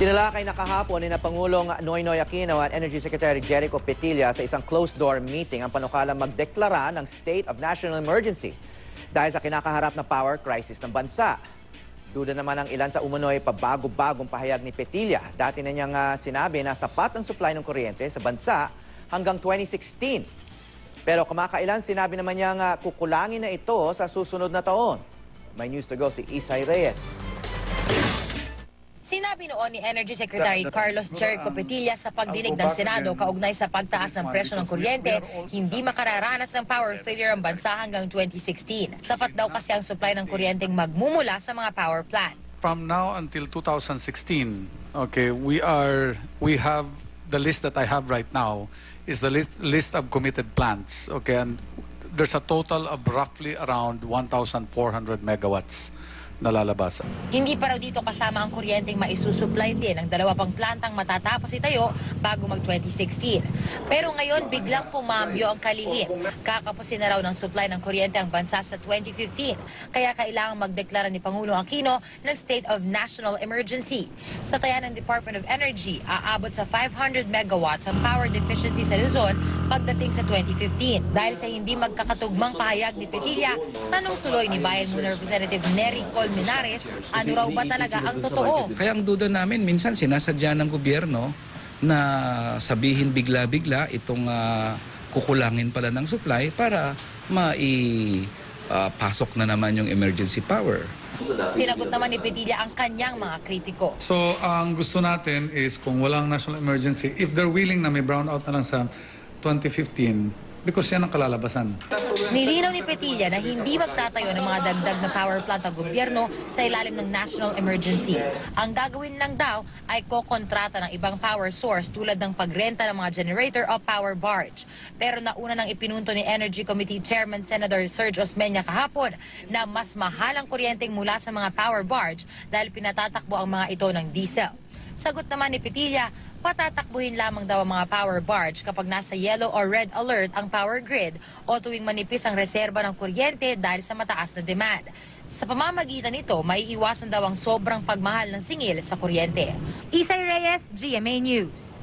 Tinalakay na kahapon ni na Pangulong Noynoy Aquino at Energy Secretary Jericho Petilla sa isang closed-door meeting ang panukalang magdeklara ng State of National Emergency dahil sa kinakaharap na power crisis ng bansa. Duda naman ang ilan sa umunoy pabago-bagong pahayag ni Petilla. Dati na niyang sinabi na sapat ang supply ng kuryente sa bansa hanggang 2016. Pero kamakailan sinabi naman niyang kukulangin na ito sa susunod na taon. May news to go si Isay Reyes. Sinabi noon ni Energy Secretary Carlos Jericho Petilla sa pagdinig ng Senado kaugnay sa pagtaas ng presyo ng kuryente, hindi makararanas ng power failure ang bansa hanggang 2016. Sapat daw kasi ang supply ng kuryenteng magmumula sa mga power plant. From now until 2016, okay, we have the list that I have right now is the list of committed plants, okay, and there's a total of roughly around 1,400 megawatts na lalabas. Hindi pa raw dito kasama ang kuryenteng maisusupply din ng dalawa pang plantang matatapos itayo bago mag-2016. Pero ngayon biglang kumambyo ang kalihim. Kakapusin na raw ng supply ng kuryente ang bansa sa 2015. Kaya kailangang magdeklara ni Pangulong Aquino ng State of National Emergency. Sa taya ng Department of Energy, aabot sa 500 megawatts ang power deficiency sa Luzon pagdating sa 2015. Dahil sa hindi magkakatugmang pahayag ni Petilla, tanong tuloy ni Bayan Muna Representative Nery Colmenares, ano raw ba talaga ang totoo? Kaya ang duda namin, minsan sinasadya ng gobyerno na sabihin bigla-bigla itong kukulangin pala ng supply para maipasok na naman yung emergency power. Sinagot naman ni Petilla ang kanyang mga kritiko. So, ang gusto natin is kung walang national emergency, if they're willing na may brownout na lang sa 2015, because yan ang kalalabasan. Nilinaw ni Petilla na hindi magtatayo ng mga dagdag na power plant ang gobyerno sa ilalim ng national emergency. Ang gagawin lang daw ay kokontrata ng ibang power source tulad ng pagrenta ng mga generator o power barge. Pero nauna nang ipinunto ni Energy Committee Chairman Senator Serge Osmeña kahapon na mas mahal ang kuryenteng mula sa mga power barge dahil pinatatakbo ang mga ito ng diesel. Sagot naman ni Petilla, patatakbuhin lamang daw ang mga power barge kapag nasa yellow or red alert ang power grid o tuwing manipis ang reserba ng kuryente dahil sa mataas na demand. Sa pamamagitan nito, maiiwasan daw ang sobrang pagmahal ng singil sa kuryente. Isay Reyes, GMA News.